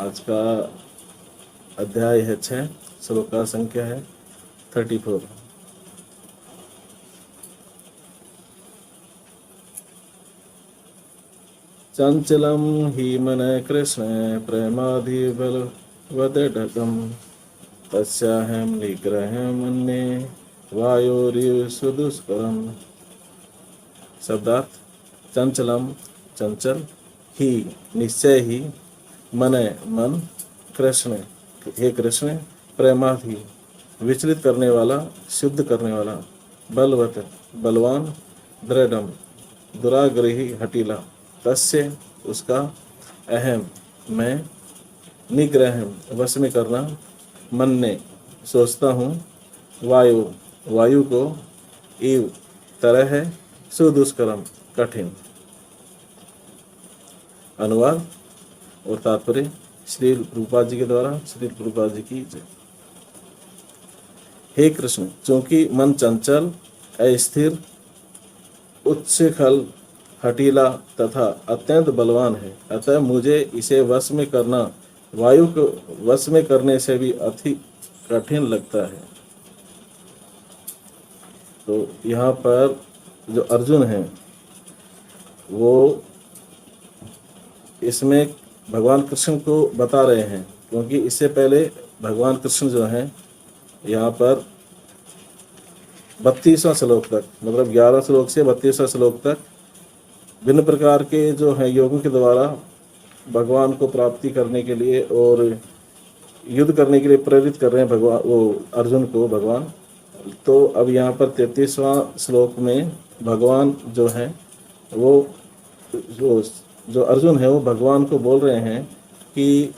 आज का अध्याय है 6, श्लोक का संख्या है 34। चंचलम ही मन कृष्ण प्रेमाधिबलवदढकम् तस्याहं निग्रहमन्ये वायोरिव सुदुष्करम्। शब्दार्थ: चंचलम चंचल, ही निश्चय ही, मन कृष्ण हे कृष्ण, प्रेमाधि विचलित करने वाला, शुद्ध करने वाला, बलवत बलवान, दृढ़म दुराग्रही हटीला, तस्य उसका, अहम मैं, निग्रहम वश में करना, मन्ने सोचता हूँ, वायु को, इव तरह है, सुदुष्करम कठिन। अनुवाद और तात्पर्य श्री रूपा जी के द्वारा। श्री रूपा जी की जय। हे कृष्ण, चूंकि मन चंचल, अस्थिर, उच्छृंखल, हठीला तथा अत्यंत बलवान है, अतः मुझे इसे वश में करना वायु को वश में करने से भी अधिक कठिन लगता है। तो यहाँ पर जो अर्जुन है वो इसमें भगवान कृष्ण को बता रहे हैं, क्योंकि इससे पहले भगवान कृष्ण जो हैं यहाँ पर 32वां श्लोक तक, मतलब 11 श्लोक से 32वां श्लोक तक भिन्न प्रकार के जो हैं योगों के द्वारा भगवान को प्राप्ति करने के लिए और युद्ध करने के लिए प्रेरित कर रहे हैं भगवान, वो अर्जुन को भगवान। तो अब यहाँ पर 33वां श्लोक में भगवान जो हैं वो जो अर्जुन है वो भगवान को बोल रहे हैं कि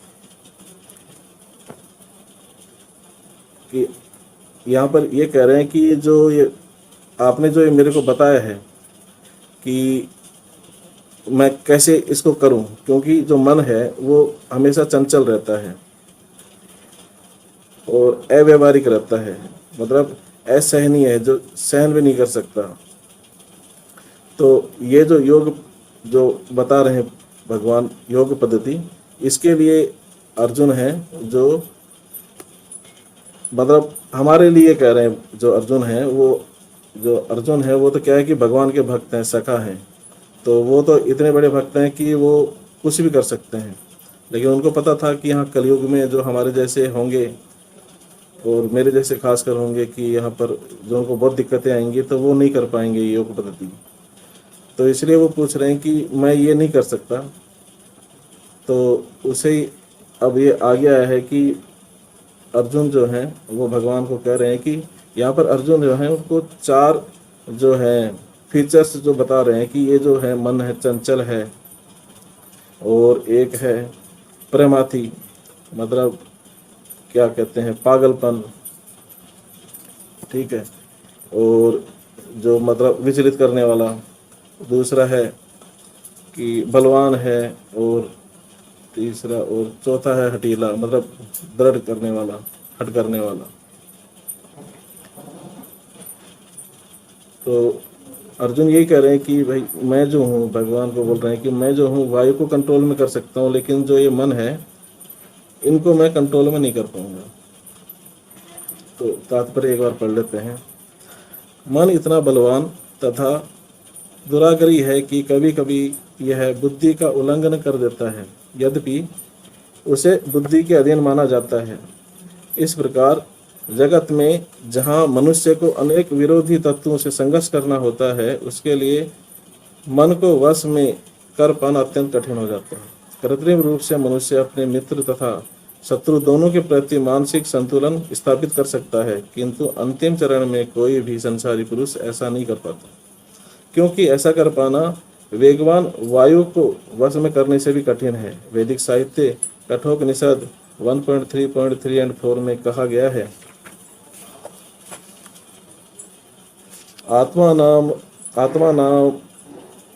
यहाँ पर ये कह रहे हैं कि जो ये आपने जो ये मेरे को बताया है कि मैं कैसे इसको करूं, क्योंकि जो मन है वो हमेशा चंचल रहता है और अव्यवहारिक रहता है, मतलब असहनीय है, जो सहन भी नहीं कर सकता। तो ये जो योग जो बता रहे हैं भगवान, योग पद्धति, इसके लिए अर्जुन है जो, मतलब हमारे लिए कह रहे हैं। जो अर्जुन है वो तो क्या है कि भगवान के भक्त हैं, सखा हैं, तो वो तो इतने बड़े भक्त हैं कि वो कुछ भी कर सकते हैं। लेकिन उनको पता था कि यहाँ कलयुग में जो हमारे जैसे होंगे और मेरे जैसे खासकर होंगे कि यहाँ पर जो उनको बहुत दिक्कतें आएंगी, तो वो नहीं कर पाएंगे योग पद्धति। तो इसलिए वो पूछ रहे हैं कि मैं ये नहीं कर सकता। तो उसे ही अब ये आ गया है कि अर्जुन जो हैं वो भगवान को कह रहे हैं कि यहाँ पर अर्जुन जो हैं उनको 4 जो है फीचर्स जो बता रहे हैं कि ये जो है मन है चंचल है, और एक है प्रेमाथी, मतलब क्या कहते हैं पागलपन, ठीक है, और जो मतलब विचलित करने वाला, दूसरा है कि बलवान है, और तीसरा और चौथा है हठीला, मतलब दृढ़ करने वाला, हट करने वाला। तो अर्जुन यही कह रहे हैं कि भाई मैं जो हूँ, भगवान को बोल रहे हैं कि मैं जो हूँ वायु को कंट्रोल में कर सकता हूँ, लेकिन जो ये मन है इनको मैं कंट्रोल में नहीं कर पाऊंगा। तो तात्पर्य एक बार पढ़ लेते हैं। मन इतना बलवान तथा दुराग्रही है कि कभी कभी यह बुद्धि का उल्लंघन कर देता है, यद्यपि उसे बुद्धि के अधीन माना जाता है। इस प्रकार जगत में जहाँ मनुष्य को अनेक विरोधी तत्वों से संघर्ष करना होता है, उसके लिए मन को वश में कर पाना अत्यंत कठिन हो जाता है। कृत्रिम रूप से मनुष्य अपने मित्र तथा शत्रु दोनों के प्रति मानसिक संतुलन स्थापित कर सकता है, किंतु अंतिम चरण में कोई भी संसारी पुरुष ऐसा नहीं कर पाता, क्योंकि ऐसा कर पाना वेगवान वायु को वश में करने से भी कठिन है। वैदिक साहित्य कठोपनिषद 1.3.3 एंड 4 में कहा गया है,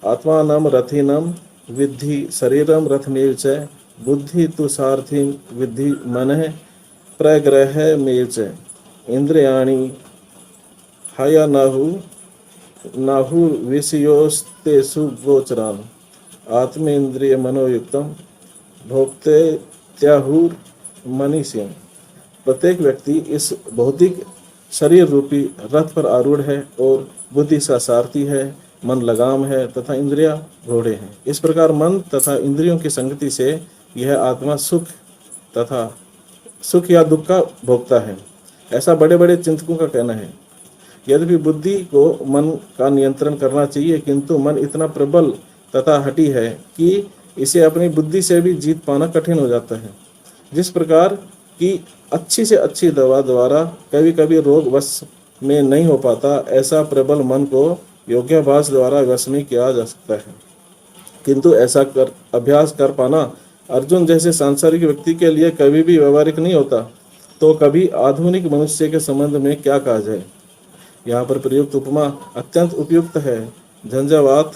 आत्मानाम रथिनम विद्धि शरीरम रथमेव च बुद्धि तु सारथिं विद्धि मनः प्रग्रहमेव च इंद्रियाणि हयनहु विषयोस्तेषु गोचरान् आत्मेन्द्रिय मनोयुक्तं भोक्ते त्याहुर मनीषियम। प्रत्येक व्यक्ति इस भौतिक शरीर रूपी रथ पर आरूढ़ है और बुद्धि इसका सारथी है, मन लगाम है तथा इंद्रिया घोड़े हैं। इस प्रकार मन तथा इंद्रियों की संगति से यह आत्मा सुख या दुख का भोगता है, ऐसा बड़े बड़े चिंतकों का कहना है। यद्यपि बुद्धि को मन का नियंत्रण करना चाहिए, किंतु मन इतना प्रबल तथा हठी है कि इसे अपनी बुद्धि से भी जीत पाना कठिन हो जाता है। जिस प्रकार की अच्छी से अच्छी दवा द्वारा कभी कभी रोग वश में नहीं हो पाता, ऐसा प्रबल मन को योगाभ्यास द्वारा वश में किया जा सकता है। किंतु ऐसा अभ्यास कर पाना अर्जुन जैसे सांसारिक व्यक्ति के लिए कभी भी व्यवहारिक नहीं होता, तो कभी आधुनिक मनुष्य के संबंध में क्या कहा जाए। यहाँ पर प्रयुक्त उपमा अत्यंत उपयुक्त है। झंझावात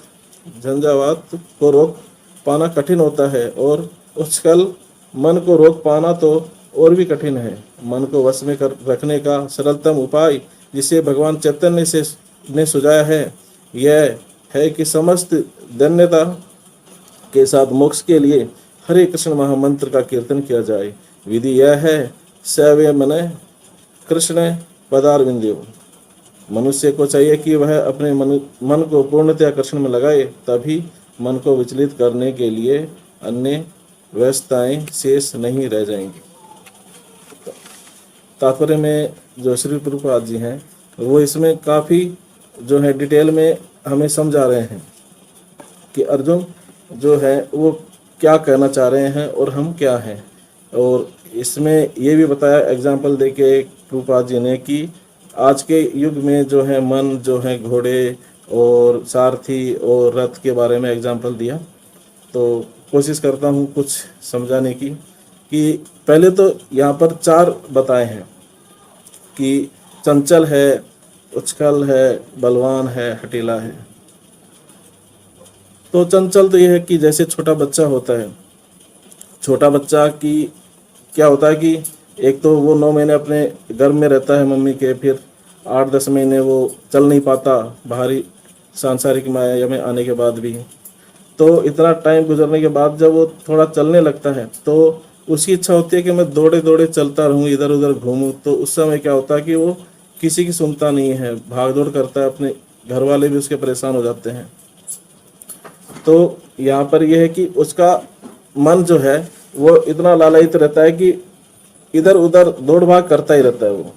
को रोक पाना कठिन होता है और उछल मन को रोक पाना तो और भी कठिन है। मन को वश में रखने का सरलतम उपाय जिसे भगवान चैतन्य ने सुझाया है, यह है कि समस्त धन्यता के साथ मोक्ष के लिए हरे कृष्ण महामंत्र का कीर्तन किया जाए। विधि यह है, सैवे मन कृष्ण पदारविंदो। मनुष्य को चाहिए कि वह अपने मन को पूर्णतया कृष्ण में लगाए, तभी मन को विचलित करने के लिए अन्य व्यवस्थाएं शेष नहीं रह जाएंगी। तात्पर्य में जो श्री प्रभुपाद जी हैं वो इसमें काफ़ी जो है डिटेल में हमें समझा रहे हैं कि अर्जुन जो है वो क्या कहना चाह रहे हैं और हम क्या हैं। और इसमें ये भी बताया एग्जाम्पल देके प्रभुपाद जी ने कि आज के युग में जो है मन जो है घोड़े और सारथी और रथ के बारे में एग्जाम्पल दिया। तो कोशिश करता हूँ कुछ समझाने की कि पहले तो यहाँ पर 4 बताए हैं कि चंचल है, उछल है, बलवान है, हठीला है। तो चंचल तो यह है कि जैसे छोटा बच्चा होता है, छोटा बच्चा की क्या होता है कि एक तो वो 9 महीने अपने गर्भ में रहता है मम्मी के, फिर 8-10 महीने वो चल नहीं पाता बाहरी सांसारिक माया में आने के बाद भी। तो इतना टाइम गुजरने के बाद जब वो थोड़ा चलने लगता है तो उसकी इच्छा होती है कि मैं दौड़े दौड़े चलता रहूं, इधर उधर घूमूं। तो उस समय क्या होता है कि वो किसी की सुनता नहीं है, भाग दौड़ करता है, अपने घर वाले भी उसके परेशान हो जाते हैं। तो यहाँ पर यह है कि उसका मन जो है वो इतना लालायित रहता है कि इधर उधर दौड़ भाग करता ही रहता है वो।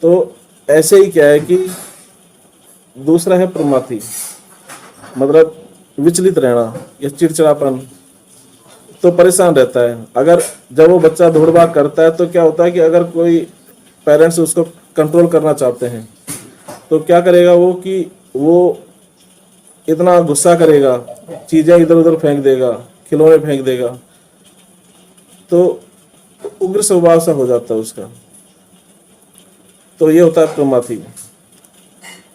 तो ऐसे ही क्या है कि दूसरा है प्रमाथी, मतलब विचलित रहना या चिड़चिड़ापन, तो परेशान रहता है। अगर जब वो बच्चा दौड़ भाग करता है तो क्या होता है कि अगर कोई पेरेंट्स उसको कंट्रोल करना चाहते हैं तो क्या करेगा वो कि वो इतना गुस्सा करेगा, चीज़ें इधर उधर फेंक देगा, खिलौने फेंक देगा, तो उग्र स्वभाव सा हो जाता है उसका। तो ये होता है प्रमाथी।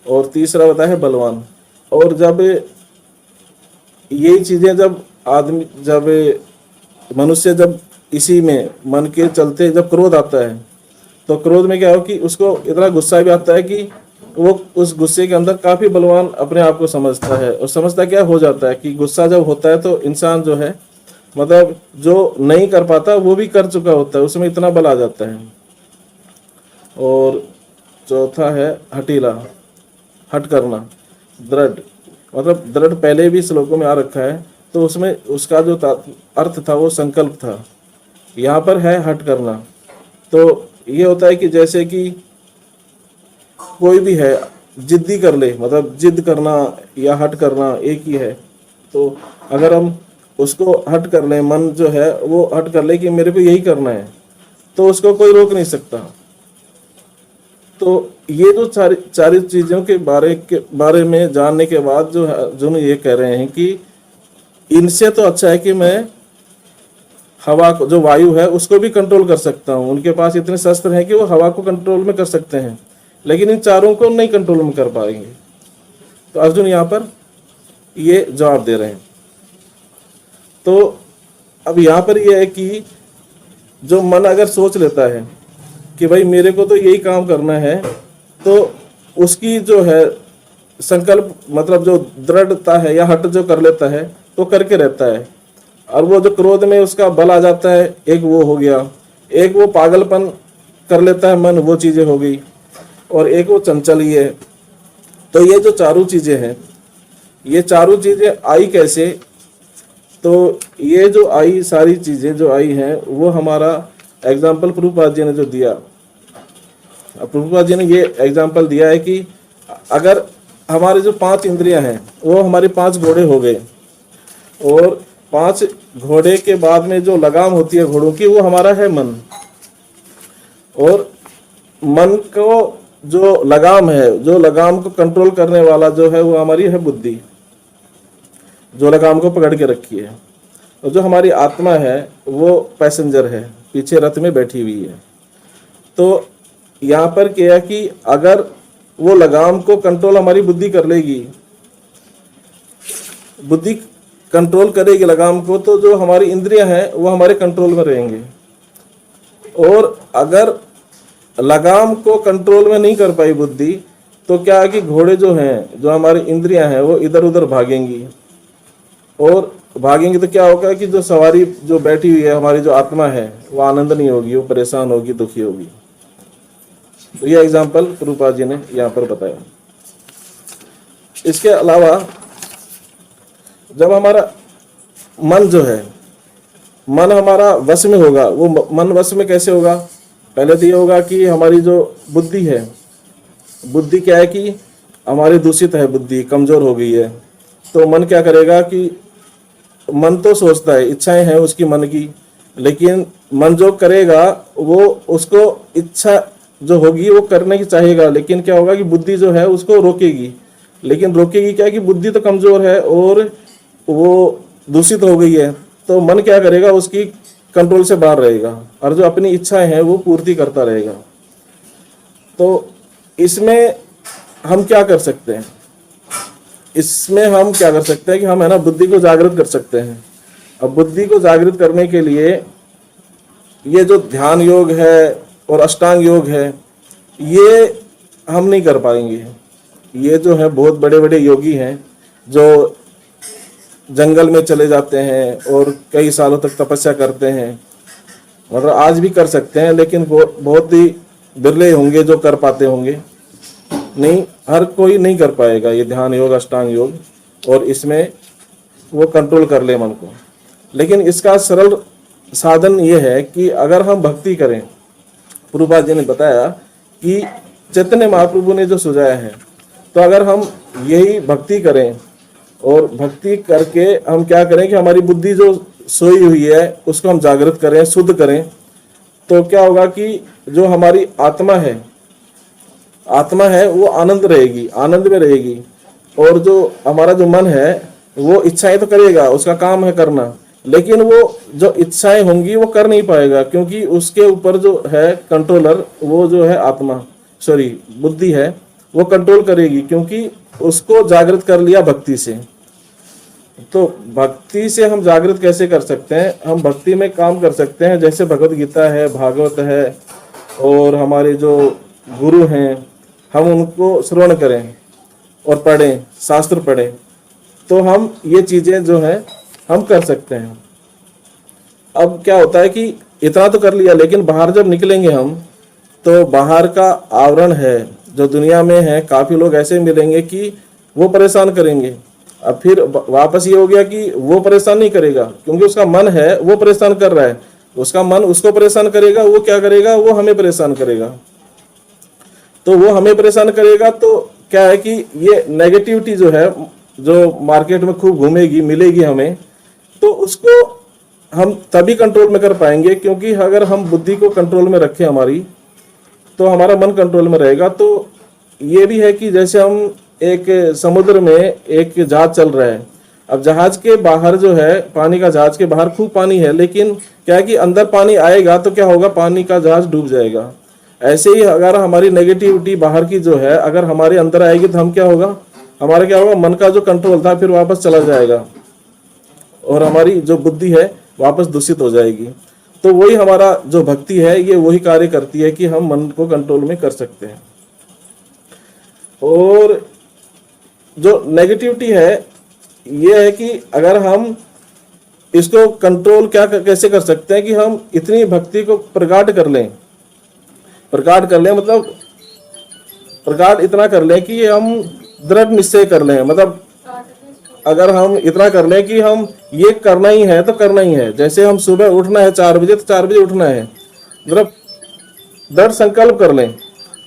और तीसरा होता है बलवान। और जब यही चीज़ें जब मनुष्य जब इसी में मन के चलते जब क्रोध आता है तो क्रोध में क्या हो कि उसको इतना गुस्सा भी आता है कि वो उस गुस्से के अंदर काफ़ी बलवान अपने आप को समझता है। और समझता क्या हो जाता है कि गुस्सा जब होता है तो इंसान जो है मतलब जो नहीं कर पाता वो भी कर चुका होता है, उसमें इतना बल आ जाता है। और चौथा है हठीला, हट करना, दृढ़, मतलब दृढ़ पहले भी श्लोकों में आ रखा है, तो उसमें उसका जो अर्थ था वो संकल्प था। यहाँ पर है हट करना। तो ये होता है कि जैसे कि कोई भी है जिद्दी कर ले, मतलब जिद करना या हट करना एक ही है। तो अगर हम उसको हट कर ले, मन जो है वो हट कर ले कि मेरे को यही करना है, तो उसको कोई रोक नहीं सकता। तो ये जो सारी चीज़ों के बारे में जानने के बाद जो ये कह रहे हैं कि इनसे तो अच्छा है कि मैं हवा को, जो वायु है, उसको भी कंट्रोल कर सकता हूँ। उनके पास इतने शस्त्र हैं कि वो हवा को कंट्रोल में कर सकते हैं, लेकिन इन चारों को नहीं कंट्रोल में कर पाएंगे। तो अर्जुन यहाँ पर ये जवाब दे रहे हैं। तो अब यहाँ पर ये है कि जो मन अगर सोच लेता है कि भाई मेरे को तो यही काम करना है, तो उसकी जो है संकल्प, मतलब जो दृढ़ता है या हट जो कर लेता है तो करके रहता है। और वो जो क्रोध में उसका बल आ जाता है, एक वो हो गया। एक वो पागलपन कर लेता है मन, वो चीजें हो गई। और एक वो चंचल ही है। तो ये जो चारों चीजें हैं, ये चारों चीजें आई कैसे? तो ये जो आई, सारी चीजें जो आई हैं, वो हमारा एग्जाम्पल प्रभुपाद जी ने जो दिया, प्रभुपाद जी ने ये एग्जाम्पल दिया है कि अगर हमारे जो 5 इंद्रियां हैं वो हमारे 5 घोड़े हो गए, और 5 घोड़े के बाद में जो लगाम होती है घोड़ों की, वो हमारा है मन। और मन को जो लगाम है, जो लगाम को कंट्रोल करने वाला जो है, वो हमारी है बुद्धि, जो लगाम को पकड़ के रखी है। और जो हमारी आत्मा है वो पैसेंजर है, पीछे रथ में बैठी हुई है। तो यहाँ पर क्या है कि अगर वो लगाम को कंट्रोल हमारी बुद्धि कर लेगी, बुद्धि कंट्रोल करेगी लगाम को, तो जो हमारी इंद्रियां हैं वो हमारे कंट्रोल में रहेंगे। और अगर लगाम को कंट्रोल में नहीं कर पाई बुद्धि, तो क्या है कि घोड़े जो हैं, जो हमारी इंद्रियां हैं, वो इधर उधर भागेंगी। और भागेंगे तो क्या होगा कि जो सवारी जो बैठी हुई है, हमारी जो आत्मा है, वो आनंद नहीं होगी, वो परेशान होगी, दुखी होगी। तो ये एग्जाम्पल प्रभुपाद जी ने यहाँ पर बताया। इसके अलावा जब हमारा मन जो है, मन हमारा वश में होगा, वो मन वश में कैसे होगा? पहले तो ये होगा कि हमारी जो बुद्धि है, बुद्धि क्या है कि हमारी दूषित है, बुद्धि कमजोर हो गई है। तो मन क्या करेगा कि मन तो सोचता है, इच्छाएं हैं उसकी मन की, लेकिन मन जो करेगा वो उसको इच्छा जो होगी वो करने की चाहेगा, लेकिन क्या होगा कि बुद्धि जो है उसको रोकेगी। लेकिन रोकेगी क्या कि बुद्धि तो कमजोर है और वो दूषित हो गई है। तो मन क्या करेगा, उसकी कंट्रोल से बाहर रहेगा, और जो अपनी इच्छाएं हैं वो पूर्ति करता रहेगा। तो इसमें हम क्या कर सकते हैं? इसमें हम क्या कर सकते हैं कि हम है ना बुद्धि को जागृत कर सकते हैं। अब बुद्धि को जागृत करने के लिए ये जो ध्यान योग है और अष्टांग योग है, ये हम नहीं कर पाएंगे। ये जो है बहुत बड़े बड़े योगी हैं जो जंगल में चले जाते हैं और कई सालों तक तपस्या करते हैं। मतलब आज भी कर सकते हैं, लेकिन बहुत ही बिरले होंगे जो कर पाते होंगे। नहीं, हर कोई नहीं कर पाएगा ये ध्यान योग अष्टांग योग, और इसमें वो कंट्रोल कर ले मन को। लेकिन इसका सरल साधन ये है कि अगर हम भक्ति करें, प्रभुपाद जी ने बताया कि चैतन्य महाप्रभु ने जो सुझाया है, तो अगर हम यही भक्ति करें और भक्ति करके हम क्या करें कि हमारी बुद्धि जो सोई हुई है उसको हम जागृत करें, शुद्ध करें, तो क्या होगा कि जो हमारी आत्मा है वो आनंद रहेगी, आनंद में रहेगी। और जो हमारा जो मन है वो इच्छाएं तो करेगा, उसका काम है करना, लेकिन वो जो इच्छाएं होंगी वो कर नहीं पाएगा, क्योंकि उसके ऊपर जो है कंट्रोलर, वो जो है आत्मा, सॉरी बुद्धि है, वो कंट्रोल करेगी, क्योंकि उसको जागृत कर लिया भक्ति से। तो भक्ति से हम जागृत कैसे कर सकते हैं? हम भक्ति में काम कर सकते हैं, जैसे भगवत गीता है, भागवत है, और हमारे जो गुरु हैं, हम उनको श्रवण करें और पढ़ें, शास्त्र पढ़ें, तो हम ये चीजें जो है हम कर सकते हैं। अब क्या होता है कि इतना तो कर लिया, लेकिन बाहर जब निकलेंगे हम, तो बाहर का आवरण है जो दुनिया में है, काफी लोग ऐसे मिलेंगे कि वो परेशान करेंगे। अब फिर वापस ये हो गया कि वो परेशान नहीं करेगा, क्योंकि उसका मन है वो परेशान कर रहा है, उसका मन उसको परेशान करेगा, वो क्या करेगा, वो हमें परेशान करेगा। तो वो हमें परेशान करेगा, तो क्या है कि ये नेगेटिविटी जो है, जो मार्केट में खूब घूमेगी, मिलेगी हमें, तो उसको हम तभी कंट्रोल में कर पाएंगे, क्योंकि अगर हम बुद्धि को कंट्रोल में रखें हमारी, तो हमारा मन कंट्रोल में रहेगा। तो ये भी है कि जैसे हम एक समुद्र में एक जहाज चल रहा है, अब जहाज के बाहर जो है, पानी का जहाज के बाहर खूब पानी है, लेकिन क्या है कि अंदर पानी आएगा तो क्या होगा, पानी का जहाज डूब जाएगा। ऐसे ही अगर हमारी नेगेटिविटी बाहर की जो है अगर हमारे अंदर आएगी, तो हम क्या होगा, हमारा क्या होगा, मन का जो कंट्रोल था फिर वापस चला जाएगा, और हमारी जो बुद्धि है वापस दूषित हो जाएगी। तो वही हमारा जो भक्ति है, ये वही कार्य करती है कि हम मन को कंट्रोल में कर सकते हैं। और जो नेगेटिविटी है ये है कि अगर हम इसको कंट्रोल कैसे कर सकते हैं कि हम इतनी भक्ति को प्रगाढ़ कर लें, मतलब प्रगाढ़ इतना कर लें कि हम दृढ़ निश्चय कर लें। मतलब अगर हम इतना कर लें कि हम ये करना ही है तो करना ही है, जैसे हम सुबह उठना है 4 बजे तो 4 बजे उठना है, मतलब दृढ़ संकल्प कर लें,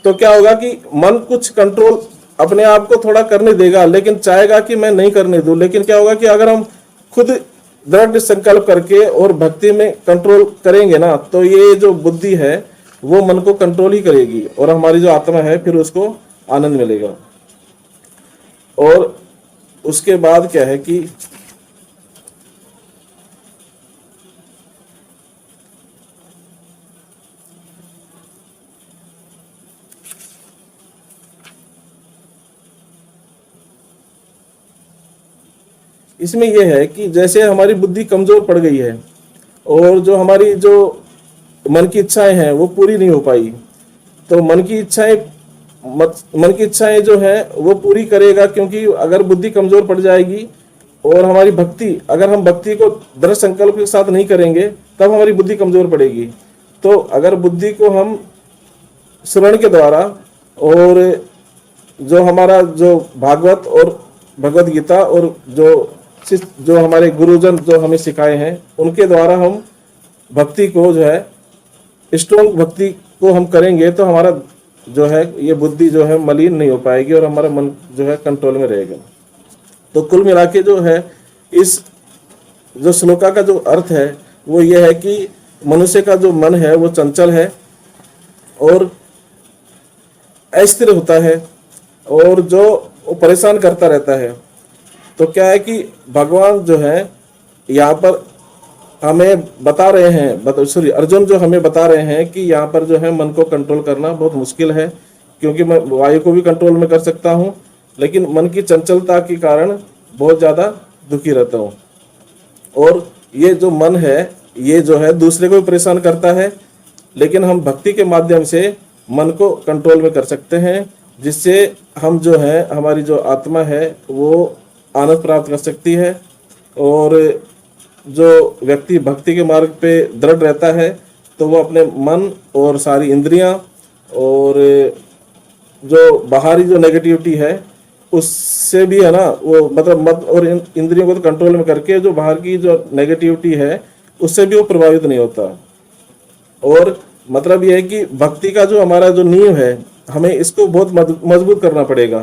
तो क्या होगा कि मन कुछ कंट्रोल अपने आप को थोड़ा करने देगा, लेकिन चाहेगा कि मैं नहीं करने दूं। लेकिन क्या होगा कि अगर हम खुद दृढ़ संकल्प करके और भक्ति में कंट्रोल करेंगे ना, तो ये जो बुद्धि है वो मन को कंट्रोल ही करेगी और हमारी जो आत्मा है फिर उसको आनंद मिलेगा। और उसके बाद क्या है कि इसमें यह है कि जैसे हमारी बुद्धि कमजोर पड़ गई है और जो हमारी जो मन की इच्छाएं हैं वो पूरी नहीं हो पाई, तो मन की इच्छाएं जो है वो पूरी करेगा, क्योंकि अगर बुद्धि कमजोर पड़ जाएगी और हमारी भक्ति, अगर हम भक्ति को दृढ़ संकल्प के साथ नहीं करेंगे तब हमारी बुद्धि कमजोर पड़ेगी। तो अगर बुद्धि को हम श्रवण के द्वारा और जो हमारा जो भागवत और भगवत गीता और जो हमारे गुरुजन जो हमें सिखाए हैं उनके द्वारा हम भक्ति को जो है स्ट्रॉन्ग भक्ति को हम करेंगे, तो हमारा जो है ये बुद्धि जो है मलिन नहीं हो पाएगी और हमारा मन जो है कंट्रोल में रहेगा। तो कुल मिला के जो है इस जो श्लोका का जो अर्थ है वो ये है कि मनुष्य का जो मन है वो चंचल है और अस्थिर होता है और जो वो परेशान करता रहता है। तो क्या है कि भगवान जो है यहाँ पर हमें बता रहे हैं, सॉरी अर्जुन जो हमें बता रहे हैं कि यहाँ पर जो है मन को कंट्रोल करना बहुत मुश्किल है, क्योंकि मैं वायु को भी कंट्रोल में कर सकता हूँ लेकिन मन की चंचलता के कारण बहुत ज़्यादा दुखी रहता हूँ। और ये जो मन है ये जो है दूसरे को भी परेशान करता है, लेकिन हम भक्ति के माध्यम से मन को कंट्रोल में कर सकते हैं, जिससे हम जो है हमारी जो आत्मा है वो आनंद प्राप्त कर सकती है। और जो व्यक्ति भक्ति के मार्ग पे दृढ़ रहता है तो वो अपने मन और सारी इंद्रियां और जो बाहरी जो नेगेटिविटी है उससे भी है ना वो मतलब मत और इंद्रियों को तो कंट्रोल में करके जो बाहर की जो नेगेटिविटी है उससे भी वो प्रभावित नहीं होता। और मतलब ये है कि भक्ति का जो हमारा जो नींव है हमें इसको बहुत मजबूत करना पड़ेगा,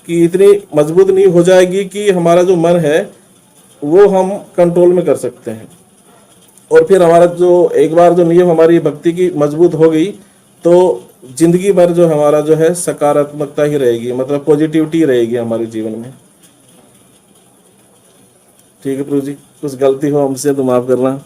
कि इतनी मजबूत नींव हो जाएगी कि हमारा जो मन है वो हम कंट्रोल में कर सकते हैं। और फिर हमारा जो एक बार जो नींव हमारी भक्ति की मजबूत हो गई तो जिंदगी भर जो हमारा जो है सकारात्मकता ही रहेगी, मतलब पॉजिटिविटी रहेगी हमारे जीवन में। ठीक है प्रभु जी, कुछ गलती हो हमसे तो माफ करना।